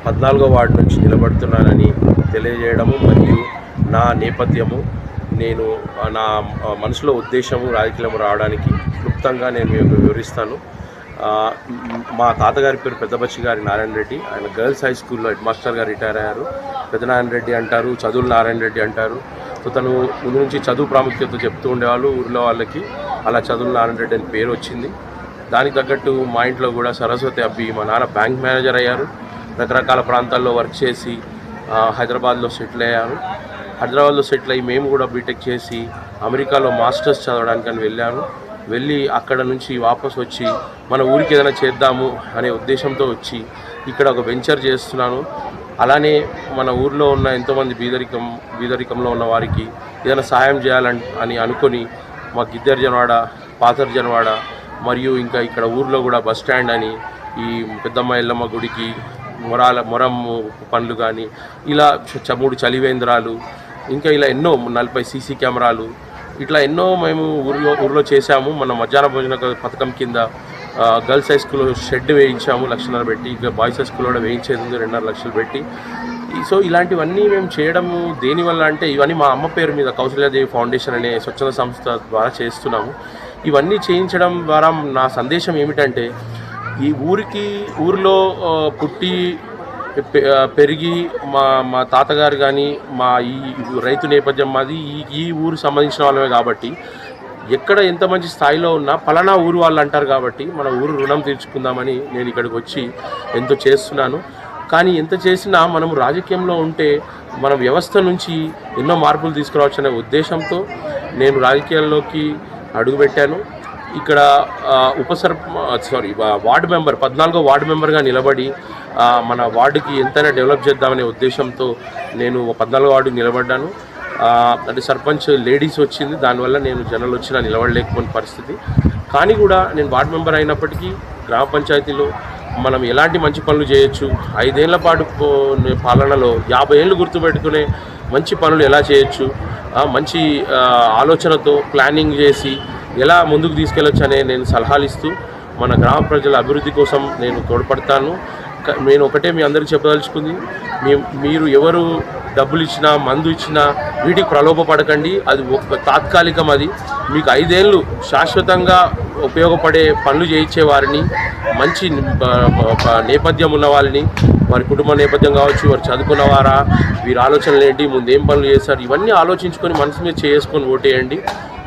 14వ ward నుంచి నిలబడుతున్నానని తెలియజేయడము మరియు నా నేపథ్యము, నేను నా మనసులో ఉద్దేశము రాజకీయంలో రావడానికి క్లుప్తంగా నేను మీకు వివరిస్తాను. మా తాతగారి పేరు పెద్దబచ్చి గారి నారాయణ రెడ్డి. ఆయన గర్ల్స్ హై స్కూల్లో హెడ్ మాస్టర్గా రిటైర్ అయ్యారు. పెద్దనారాయణ రెడ్డి అంటారు, చదువుల నారాయణ రెడ్డి అంటారు. సో తను ముందు నుంచి చదువు ప్రాముఖ్యత చెప్తూ ఉండేవాళ్ళు ఊరిలో వాళ్ళకి. అలా చదువుల నారాయణ రెడ్డి అని పేరు వచ్చింది. దానికి తగ్గట్టు మా ఇంట్లో కూడా సరస్వతి అబ్బి, మా నాన్న బ్యాంక్ మేనేజర్ అయ్యారు. రకరకాల ప్రాంతాల్లో వర్క్ చేసి హైదరాబాద్లో సెటిల్ అయ్యారు. హైదరాబాద్లో సెటిల్ అయ్యి మేము కూడా బీటెక్ చేసి అమెరికాలో మాస్టర్స్ చదవడానికని వెళ్ళి అక్కడ నుంచి వాపస్ వచ్చి మన ఊరికి ఏదైనా చేద్దాము అనే ఉద్దేశంతో వచ్చి ఇక్కడ ఒక వెంచర్ చేస్తున్నాను. అలానే మన ఊర్లో ఉన్న ఎంతోమంది బీదరికంలో ఉన్న వారికి ఏదైనా సహాయం చేయాలని అనుకొని మా గిద్దర్ జనవాడ, పాతర్ జనవాడ మరియు ఇంకా ఇక్కడ ఊర్లో కూడా బస్ స్టాండ్ అని, ఈ పెద్దమ్మ ఎల్లమ్మ గుడికి మొరం పనులు కానీ, ఇలా 3 చలివేంద్రాలు, ఇంకా ఇలా ఎన్నో 40 సీసీ కెమెరాలు, ఇట్లా ఎన్నో మేము ఊర్లో చేశాము. మన మధ్యాహ్న భోజన పథకం కింద గర్ల్స్ హై స్కూల్లో షెడ్ వేయించాము 1.5 లక్షలు పెట్టి. ఇంకా బాయ్స్ హై స్కూల్లో కూడా వేయించేది ఉంది 2.5 లక్షలు పెట్టి. సో ఇలాంటివన్నీ మేము చేయడము దేనివల్ల అంటే, ఇవన్నీ మా అమ్మ పేరు మీద కౌశల్యాదేవి ఫౌండేషన్ అనే స్వచ్ఛంద సంస్థ ద్వారా చేస్తున్నాము. ఇవన్నీ చేయించడం ద్వారా నా సందేశం ఏమిటంటే, ఈ ఊరిలో పుట్టి పెరిగి మా తాతగారు కానీ మా ఈ రైతు నేపథ్యం మాది, ఈ ఊరు సంబంధించిన వాళ్ళమే కాబట్టి ఎక్కడ ఎంత మంచి స్థాయిలో ఉన్నా పలానా ఊరు వాళ్ళు అంటారు కాబట్టి మన ఊరు రుణం తీర్చుకుందామని నేను ఇక్కడికి వచ్చి ఎంతో చేస్తున్నాను. కానీ ఎంత చేసినా మనం రాజకీయంలో ఉంటే మన వ్యవస్థ నుంచి ఎన్నో మార్పులు తీసుకురావచ్చు అనే ఉద్దేశంతో నేను రాజకీయాల్లోకి అడుగుపెట్టాను. ఇక్కడ వార్డు మెంబర్ 14వ వార్డు మెంబర్గా నిలబడి మన వార్డుకి ఎంతైనా డెవలప్ చేద్దామనే ఉద్దేశంతో నేను 14వ వార్డు నిలబడ్డాను. అంటే సర్పంచ్ లేడీస్ వచ్చింది, దానివల్ల నేను జనాలు వచ్చినా నిలబడలేకపోయిన పరిస్థితి. కానీ కూడా నేను వార్డు మెంబర్ అయినప్పటికీ గ్రామ పంచాయతీలో మనం ఎలాంటి మంచి పనులు చేయొచ్చు, 5 ఏళ్ల పాటు పాలనలో 50 ఏళ్ళు గుర్తుపెట్టుకునే మంచి పనులు ఎలా చేయొచ్చు, మంచి ఆలోచనతో ప్లానింగ్ చేసి ఎలా ముందుకు తీసుకెళ్ళొచ్చు అనే నేను సలహాలు ఇస్తూ మన గ్రామ ప్రజల అభివృద్ధి కోసం నేను తోడ్పడతాను. నేను ఒకటే మీ అందరికీ చెప్పదలుచుకుంది, మీరు ఎవరు డబ్బులు ఇచ్చినా మందు ఇచ్చినా వీటికి ప్రలోభపడకండి. అది తాత్కాలికం. అది మీకు 5 ఏళ్ళు శాశ్వతంగా ఉపయోగపడే పనులు చేయించే వారిని, మంచి నేపథ్యం ఉన్న వాళ్ళని, వారి కుటుంబ నేపథ్యం కావచ్చు, వారు చదువుకున్నవారా, వీరి ఆలోచనలు ఏంటి, ముందు ఏం పనులు చేస్తారు, ఇవన్నీ ఆలోచించుకొని మనసు మీద చేసుకొని ఓటేయండి.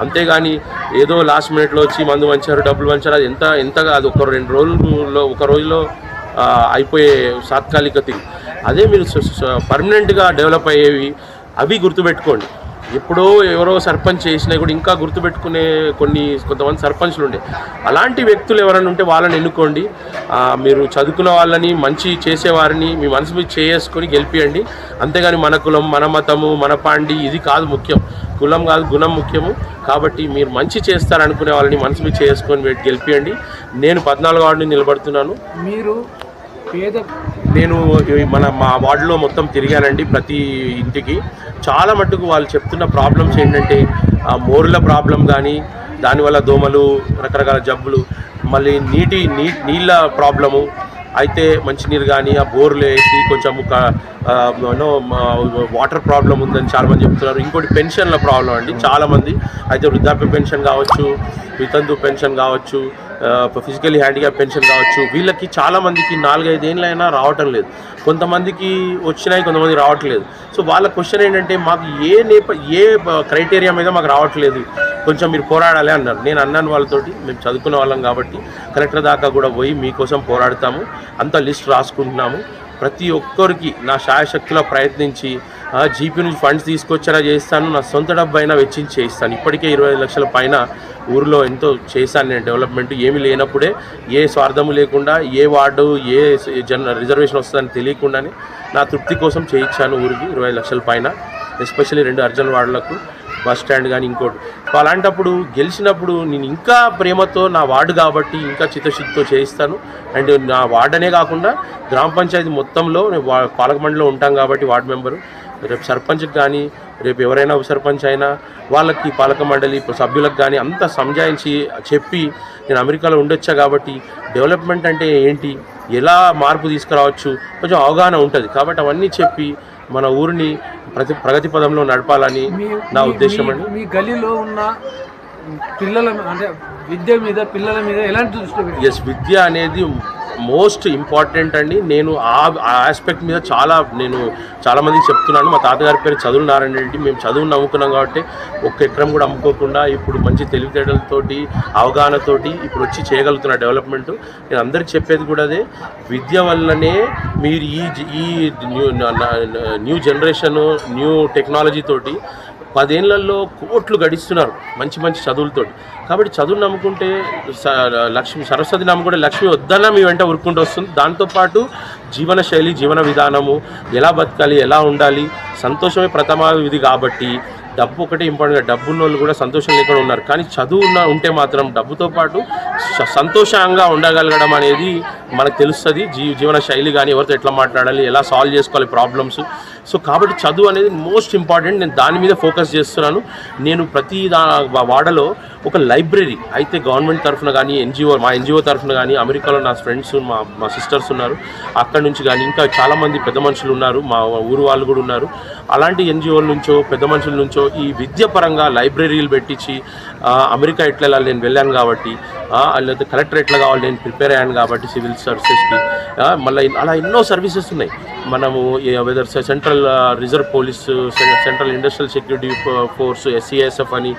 అంతేగాని ఏదో లాస్ట్ మినిట్లో వచ్చి మందు వంచారు, డబ్బులు వంచారు, అది ఎంతగా అది ఒక రోజులో అయిపోయే తాత్కాలిక థింగ్. అదే మీరు పర్మనెంట్గా డెవలప్ అయ్యేవి అవి గుర్తుపెట్టుకోండి. ఎప్పుడో ఎవరో సర్పంచ్ చేసినా కూడా ఇంకా గుర్తుపెట్టుకునే కొంతమంది సర్పంచ్లు ఉండే, అలాంటి వ్యక్తులు ఎవరైనా ఉంటే వాళ్ళని ఎన్నుకోండి. మీరు చదువుకున్న వాళ్ళని, మంచి చేసేవారిని మీ మనసు మీద చేసుకొని గెలిపియండి. అంతేగాని మన కులం, మన మతము, మన పాండి ఇది కాదు ముఖ్యం. కులం కాదు, గుణం ముఖ్యము. కాబట్టి మీరు మంచి చేస్తారనుకునే వాళ్ళని మనసు మీద చేసుకొని గెలిపియండి. నేను 14వ వార్డుని నిలబడుతున్నాను. నేను మా వార్డులో మొత్తం తిరిగానండి. ప్రతి ఇంటికి చాలా మట్టుకు వాళ్ళు చెప్తున్న ప్రాబ్లమ్స్ ఏంటంటే, మోరుల ప్రాబ్లం కానీ, దానివల్ల దోమలు, రకరకాల జబ్బులు, మళ్ళీ నీళ్ళ ప్రాబ్లము అయితే మంచినీరు కానీ ఆ బోర్లు వేసి కొంచెం వాటర్ ప్రాబ్లం ఉందని చాలామంది చెప్తున్నారు. ఇంకోటి పెన్షన్ల ప్రాబ్లం అండి చాలామంది. అయితే వృద్ధాప్య పెన్షన్ కావచ్చు, వితంతు పెన్షన్ కావచ్చు, ఫిజికల్లీ హ్యాండిక్యాప్ పెన్షన్ కావచ్చు, వీళ్ళకి చాలామందికి 4-5 ఏళ్ళైనా రావటం లేదు. కొంతమందికి వచ్చినాయి, కొంతమంది రావట్లేదు. సో వాళ్ళ క్వశ్చన్ ఏంటంటే, మాకు ఏ క్రైటీరియా మీద మాకు రావట్లేదు, కొంచెం మీరు పోరాడాలి అన్నారు. నేను అన్నాను వాళ్ళతోటి, మేము చదువుకున్న వాళ్ళం కాబట్టి కలెక్టర్ దాకా కూడా పోయి మీకోసం పోరాడతాము, అంత లిస్ట్ రాసుకుంటున్నాము. ప్రతి ఒక్కరికి నా శాయశక్తిలో ప్రయత్నించి జీపీ నుంచి ఫండ్స్ తీసుకొచ్చేలా చేస్తాను. నా సొంత డబ్బు అయినా వెచ్చించి చేయిస్తాను. ఇప్పటికే 25 లక్షల పైన ఊరిలో ఎంతో చేశాను నేను డెవలప్మెంట్. ఏమీ లేనప్పుడే, ఏ స్వార్థము లేకుండా, ఏ వార్డు ఏ రిజర్వేషన్ వస్తుందని తెలియకుండానే నా తృప్తి కోసం చేయించాను ఊరికి 25 లక్షల పైన. ఎస్పెషల్లీ 2 అర్జన్ వార్డులకు, బస్ స్టాండ్ కానీ ఇంకోటి. అలాంటప్పుడు గెలిచినప్పుడు నేను ఇంకా ప్రేమతో, నా వార్డు కాబట్టి ఇంకా చిత్తశుద్ధితో చేయిస్తాను. అండ్ నా వార్డు అనే కాకుండా గ్రామ పంచాయతీ మొత్తంలో పాలక మండలిలో ఉంటాం కాబట్టి వార్డు మెంబరు, రేపు సర్పంచ్కి కానీ, రేపు ఎవరైనా ఉప సర్పంచ్ అయినా వాళ్ళకి పాలక మండలి సభ్యులకు కానీ అంతా సంజాయించి చెప్పి, నేను అమెరికాలో ఉండొచ్చా కాబట్టి డెవలప్మెంట్ అంటే ఏంటి, ఎలా మార్పు తీసుకురావచ్చు కొంచెం అవగాహన ఉంటుంది. కాబట్టి అవన్నీ చెప్పి మన ఊరిని ప్రగతి పదంలో నడపాలని నా ఉద్దేశం అండి. మీ గలీలో ఉన్న పిల్లల అంటే విద్య మీద పిల్లల మీద ఎలాంటి దృష్టి పెట్టారు? ఎస్, విద్య అనేది మోస్ట్ ఇంపార్టెంట్ అండి. నేను ఆ ఆస్పెక్ట్ మీద చాలామందికి చెప్తున్నాను. మా తాతగారి పేరు చదువు నారాయణ రెడ్డి. మేము చదువును నమ్ముకున్నాం కాబట్టి ఒక్క ఎకరం కూడా అమ్ముకోకుండా ఇప్పుడు మంచి తెలివితేటలతోటి అవగాహనతోటి ఇప్పుడు వచ్చి చేయగలుగుతున్న డెవలప్మెంట్. నేను అందరికి చెప్పేది కూడా అదే, విద్య వల్లనే మీరు ఈ న్యూ జనరేషన్ న్యూ టెక్నాలజీ తోటి 10 ఏళ్లలో కోట్లు గడిస్తున్నారు మంచి మంచి చదువులతోటి. కాబట్టి చదువు నమ్ముకుంటే లక్ష్మి, సరస్వతి నమ్ముకుంటే లక్ష్మి వద్దన్నా మీ వెంట ఉరుక్కుంటూ వస్తుంది. దాంతోపాటు జీవన శైలి, జీవన విధానము, ఎలా బతకాలి, ఎలా ఉండాలి, సంతోషమే ప్రథమ విధి. కాబట్టి డబ్బు ఒకటే ఇంపార్టెంట్గా, డబ్బు ఉన్న వాళ్ళు కూడా సంతోషం లేకుండా ఉన్నారు. కానీ చదువు ఉంటే మాత్రం డబ్బుతో పాటు సంతోషంగా ఉండగలగడం అనేది మనకు తెలుస్తుంది. జీవన శైలి కానీ, ఎవరితో ఎట్లా మాట్లాడాలి, ఎలా సాల్వ్ చేసుకోవాలి ప్రాబ్లమ్స్. సో కాబట్టి చదువు అనేది మోస్ట్ ఇంపార్టెంట్. నేను దాని మీద ఫోకస్ చేస్తున్నాను. నేను ప్రతి వాడలో ఒక లైబ్రరీ అయితే గవర్నమెంట్ తరఫున కానీ మా ఎన్జిఓ తరఫున కానీ, అమెరికాలో నా ఫ్రెండ్స్ మా సిస్టర్స్ ఉన్నారు, అక్కడి నుంచి కానీ ఇంకా చాలామంది పెద్ద మనుషులు ఉన్నారు, మా ఊరు వాళ్ళు కూడా ఉన్నారు. అలాంటి ఎన్జిఓల నుంచో పెద్ద మనుషుల నుంచో ఈ విద్య పరంగా లైబ్రరీలు పెట్టించి, అమెరికా ఎట్లా వెళ్ళాలి నేను వెళ్ళాను కాబట్టి, లేకపోతే కలెక్టర్ ఎట్లా కావాలి నేను ప్రిపేర్ అయ్యాను కాబట్టి సివిల్ సర్వీసెస్కి, మళ్ళీ అలా ఎన్నో సర్వీసెస్ ఉన్నాయి. మనము whether central reserve police, central industrial security force, SCSF అని,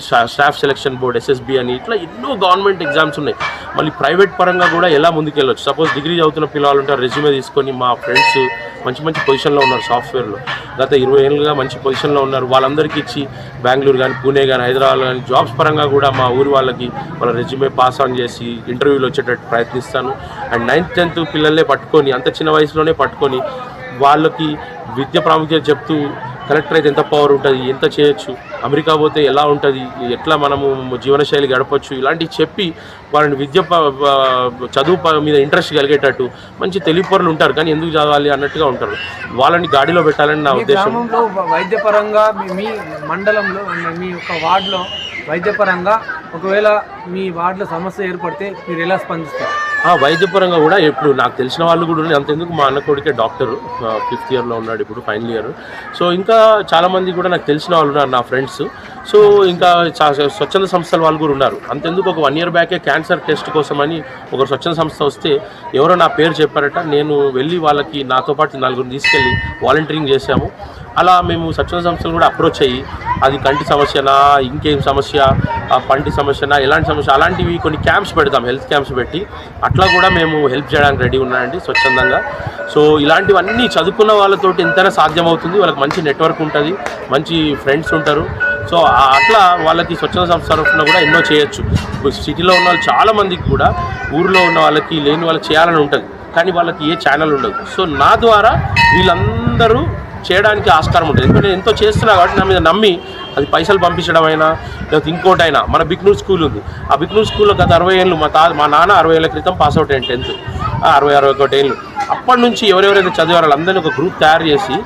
స్టాఫ్ సెలక్షన్ బోర్డ్ SSB అని, ఇట్లా ఎన్నో గవర్నమెంట్ ఎగ్జామ్స్ ఉన్నాయి. మళ్ళీ ప్రైవేట్ పరంగా కూడా ఎలా ముందుకెళ్ళొచ్చు. సపోజ్ డిగ్రీ చదువుతున్న పిల్లలు ఉంటే రెజ్యూమే తీసుకొని, మా ఫ్రెండ్స్ మంచి మంచి పొజిషన్లో ఉన్నారు సాఫ్ట్వేర్లో, గత 20 ఏళ్ళుగా మంచి పొజిషన్లో ఉన్నారు, వాళ్ళందరికీ ఇచ్చి బెంగళూరు కానీ, పూణే కానీ, హైదరాబాద్ కానీ జాబ్స్ పరంగా కూడా మా ఊరి వాళ్ళకి వాళ్ళ రెజ్యూమే పాస్ ఆన్ చేసి ఇంటర్వ్యూలు వచ్చేటట్టు ప్రయత్నిస్తాను. అండ్ 9th 10th పిల్లల్నే పట్టుకొని, అంత చిన్న వయసులోనే పట్టుకొని వాళ్ళకి విద్య ప్రాముఖ్యత చెప్తూ, కలెక్టర్ అయితే ఎంత పవర్ ఉంటుంది, ఎంత చేయొచ్చు, అమెరికా పోతే ఎలా ఉంటుంది, ఎట్లా మనము జీవనశైలి గడపచ్చు, ఇలాంటివి చెప్పి వాళ్ళని చదువు మీద ఇంట్రెస్ట్ కలిగేటట్టు. మంచి తెలివిపరులు ఉంటారు కానీ ఎందుకు చదవాలి అన్నట్టుగా ఉంటారు, వాళ్ళని గాడిలో పెట్టాలని నా ఉద్దేశం. వైద్యపరంగా మీ మండలంలో, మీ యొక్క వార్డులో వైద్యపరంగా ఒకవేళ మీ వార్డులో సమస్య ఏర్పడితే మీరు ఎలా స్పందిస్తారు? వైద్యపరంగా కూడా ఇప్పుడు నాకు తెలిసిన వాళ్ళు కూడా ఉన్నారు. అంతెందుకు, మా అన్న కొడుకే డాక్టరు, 5th ఇయర్లో ఉన్నాడు, ఇప్పుడు ఫైనల్ ఇయర్. సో ఇంకా చాలామంది కూడా నాకు తెలిసిన వాళ్ళు ఉన్నారు, నా ఫ్రెండ్స్. సో ఇంకా స్వచ్ఛంద సంస్థల వాళ్ళు కూడా ఉన్నారు. అంతెందుకు, ఒక 1 year బ్యాకే క్యాన్సర్ టెస్ట్ కోసమని ఒక స్వచ్ఛంద సంస్థ వస్తే ఎవరో నా పేరు చెప్పారట. నేను వెళ్ళి వాళ్ళకి నాతో పాటు 4 తీసుకెళ్ళి వాలంటీరింగ్ చేశాము. అలా మేము స్వచ్ఛంద సంస్థలు కూడా అప్రోచ్ అయ్యి, అది కంటి సమస్యనా, ఇంకేం సమస్య, పంటి సమస్యనా, ఎలాంటి సమస్య, అలాంటివి కొన్ని క్యాంప్స్ పెడతాం, హెల్త్ క్యాంప్స్ పెట్టి. అట్లా కూడా మేము హెల్ప్ చేయడానికి రెడీ ఉన్నామండి స్వచ్ఛందంగా. సో ఇలాంటివన్నీ చదువుకున్న వాళ్ళతోటి ఎంతైనా సాధ్యమవుతుంది. వాళ్ళకి మంచి నెట్వర్క్ ఉంటుంది, మంచి ఫ్రెండ్స్ ఉంటారు. సో అట్లా వాళ్ళకి స్వచ్ఛంద సంస్థ తరఫున కూడా ఎన్నో చేయొచ్చు. సిటీలో ఉన్న వాళ్ళు చాలామందికి కూడా ఊరిలో ఉన్న వాళ్ళకి లేని వాళ్ళకి చేయాలని ఉంటుంది, కానీ వాళ్ళకి ఏ ఛానల్ ఉండదు. సో నా ద్వారా వీళ్ళందరూ చేయడానికి ఆస్కారం ఉంటుంది. ఎందుకంటే నేను ఎంతో చేస్తున్నా కాబట్టి నా మీద నమ్మి అది పైసలు పంపించడం అయినా, లేకపోతే ఇంకోటైనా. మన బిక్నూర్ స్కూల్ ఉంది, ఆ బిక్నూర్ స్కూల్లో గత 60 ఏళ్ళు మా నాన్న 60 ఏళ్ళ క్రితం పాస్ అవుట్ అయ్యాను 10th, 60-61 ఏళ్ళు. అప్పటి నుంచి ఎవరెవరైతే చదివారో వాళ్ళందరినీ ఒక గ్రూప్ తయారు చేసి